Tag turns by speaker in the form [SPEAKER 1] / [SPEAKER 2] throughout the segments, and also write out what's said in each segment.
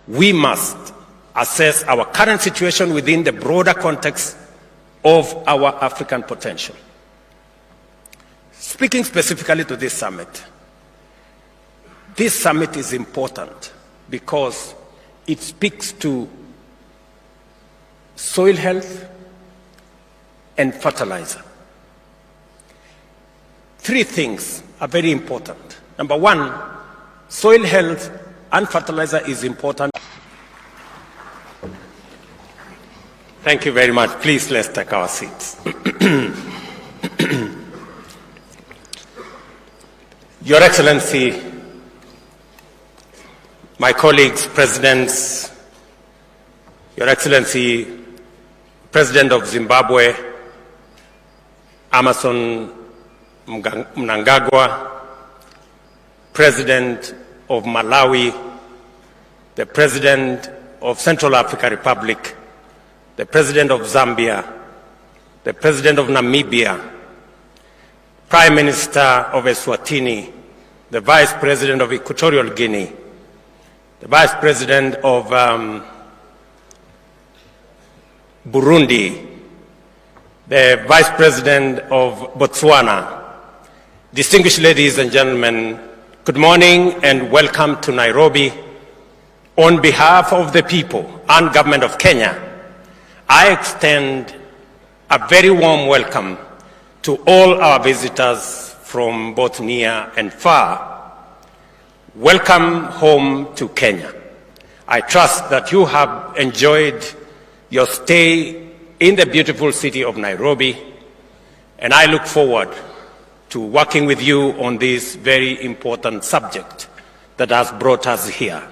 [SPEAKER 1] we must assess our current situation within the broader context of our African potential. Speaking specifically to this summit is important because it speaks to soil health and fertilizer. Three things are very important. Number one, soil health and fertilizer is important. Thank you very much. Please, let's take our seats. Your Excellency, my colleagues, presidents, Your Excellency, President of Zimbabwe, Emmerson Mnangagwa, President of Malawi, the President of Central African Republic, the President of Zambia, the President of Namibia, Prime Minister of Eswatini, the Vice President of Equatorial Guinea, the Vice President of Burundi, the Vice President of Botswana. Distinguished ladies and gentlemen, good morning and welcome to Nairobi. On behalf of the people and government of Kenya, I extend a very warm welcome to all our visitors from both near and far. Welcome home to Kenya. I trust that you have enjoyed your stay in the beautiful city of Nairobi, and I look forward to working with you on this very important subject that has brought us here.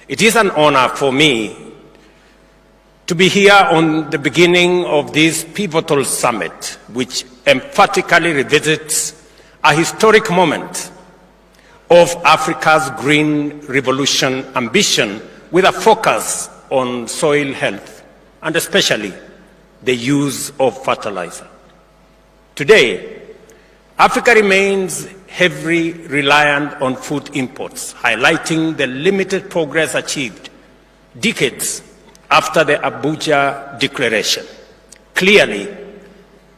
[SPEAKER 1] It is an honor for me to be here on the beginning of this pivotal summit, which emphatically revisits a historic moment of Africa's green revolution ambition with a focus on soil health and especially the use of fertilizer. Today, Africa remains heavily reliant on food imports, highlighting the limited progress achieved decades after the Abuja Declaration. Clearly,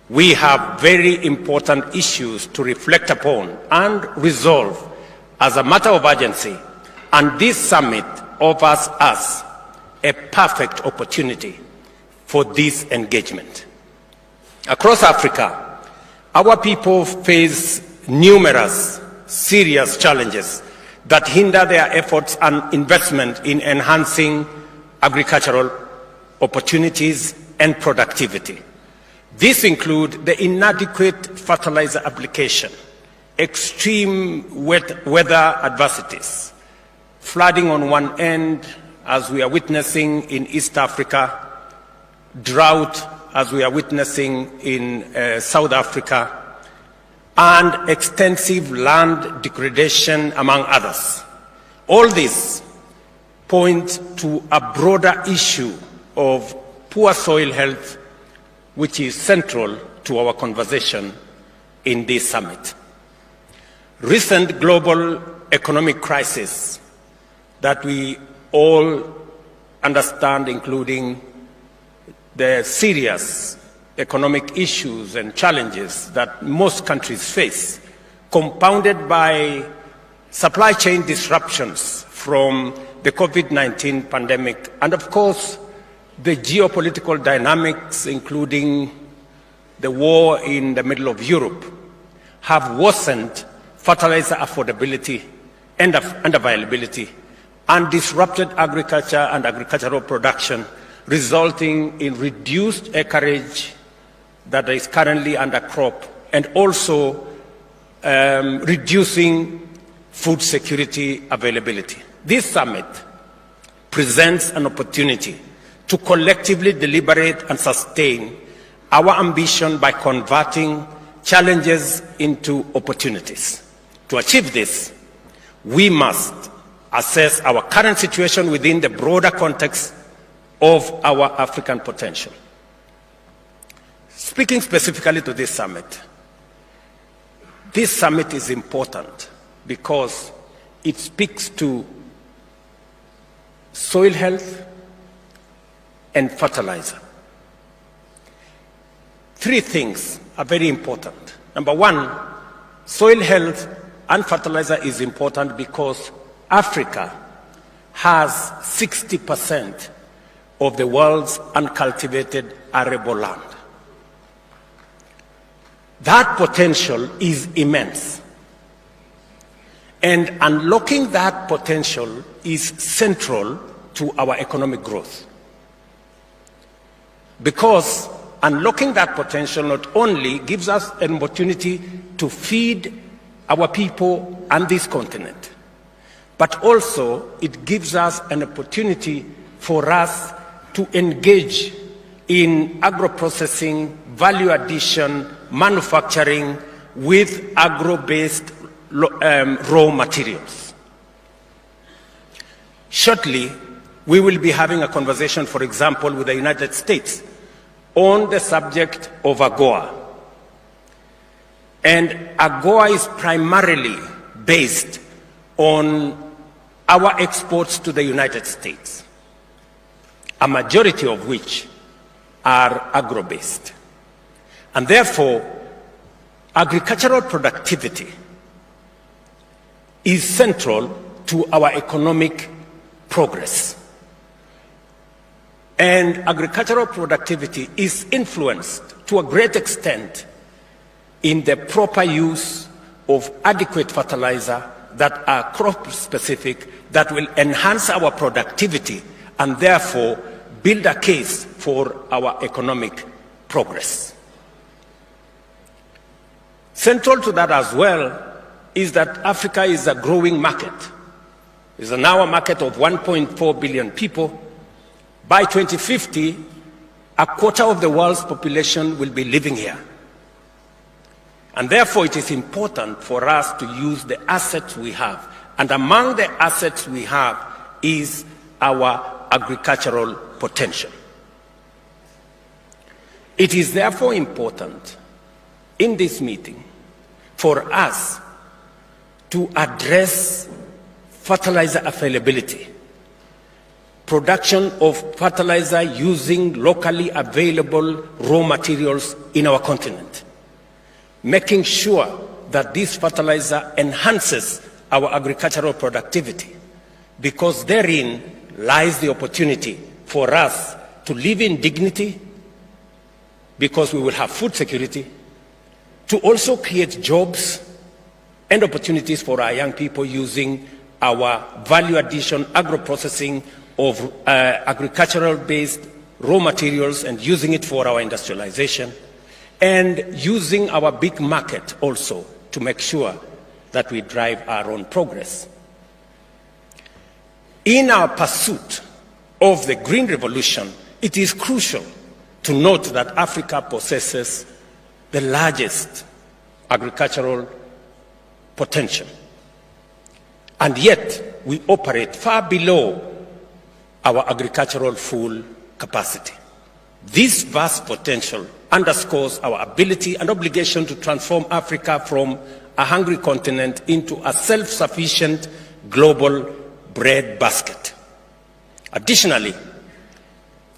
[SPEAKER 1] we have very important issues to reflect upon and resolve as a matter of urgency, and this summit offers us a perfect opportunity for this engagement. Across Africa, our people face numerous serious challenges that hinder their efforts and investment in enhancing agricultural opportunities and productivity. These include the inadequate fertilizer application, extreme weather adversities, flooding on one end, as we are witnessing in East Africa, drought, as we are witnessing in South Africa, and extensive land degradation, among others. All this point to a broader issue of poor soil health, which is central to our conversation in this summit. Recent global economic crisis that we all understand, including the serious economic issues and challenges that most countries face, compounded by supply chain disruptions from the COVID-19 pandemic, and of course, the geopolitical dynamics, including the war in the middle of Europe, have worsened fertilizer affordability and availability, and disrupted agriculture and agricultural production, resulting in reduced acreage that is currently under crop, and also reducing food security availability. This summit presents an opportunity to collectively deliberate and sustain our ambition by converting challenges into opportunities. To achieve this, we must assess our current situation within the broader context of our African potential. Speaking specifically to this summit is important because it speaks to soil health, and fertilizer. Three things are very important. Number one, soil health and fertilizer is important because Africa has 60% of the world's uncultivated arable land. That potential is immense. And unlocking that potential is central to our economic growth. Because unlocking that potential not only gives us an opportunity to feed our people and this continent, but also it gives us an opportunity for us to engage in agro-processing, value addition, manufacturing with agro-based raw materials. Shortly, we will be having a conversation, for example, with the United States on the subject of AGOA. And AGOA is primarily based on our exports to the United States, a majority of which are agro-based. And therefore, agricultural productivity is central to our economic progress. And agricultural productivity is influenced to a great extent in the proper use of adequate fertilizer that are crop-specific, that will enhance our productivity and therefore build a case for our economic progress. Central to that as well is that Africa is a growing market. It's now a market of 1.4 billion people. By 2050, a quarter of the world's population will be living here. And therefore, it is important for us to use the assets we have. And among the assets we have is our agricultural potential. It is therefore important in this meeting for us to address fertilizer availability, production of fertilizer using locally available raw materials in our continent, making sure that this fertilizer enhances our agricultural productivity, because therein lies the opportunity for us to live in dignity, because we will have food security, to also create jobs and opportunities for our young people using our value addition, agro-processing of agricultural-based raw materials and using it for our industrialization, and using our big market also to make sure that we drive our own progress. In our pursuit of the Green Revolution, it is crucial to note that Africa possesses the largest agricultural potential. And yet, we operate far below our agricultural full capacity. This vast potential underscores our ability and obligation to transform Africa from a hungry continent into a self-sufficient global bread basket. Additionally,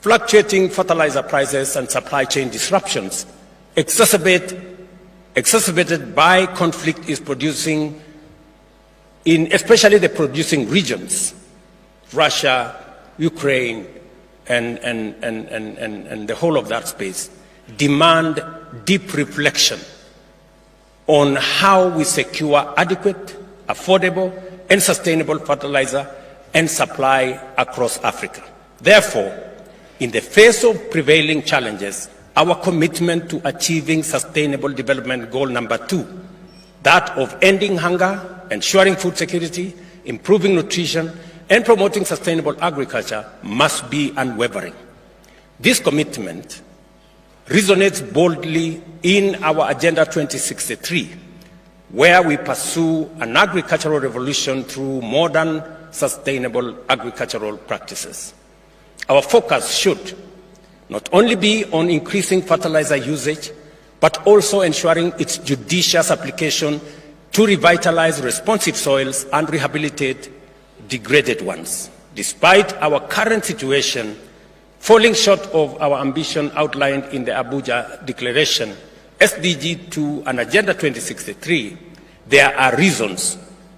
[SPEAKER 1] fluctuating fertilizer prices and supply chain disruptions exacerbated by conflict is producing in especially the producing regions, Russia, Ukraine, and the whole of that space, demand deep reflection on how we secure adequate, affordable, and sustainable fertilizer and supply across Africa. Therefore, in the face of prevailing challenges, our commitment to achieving Sustainable Development Goal number 2, that of ending hunger, ensuring food security, improving nutrition, and promoting sustainable agriculture, must be unwavering. This commitment resonates boldly in our Agenda 2063, where we pursue an agricultural revolution through modern, sustainable agricultural practices. Our focus should not only be on increasing fertilizer usage, but also ensuring its judicious application to revitalize responsive soils and rehabilitate degraded ones. Despite our current situation falling short of our ambition outlined in the Abuja Declaration, SDG 2 and Agenda 2063, there are reasons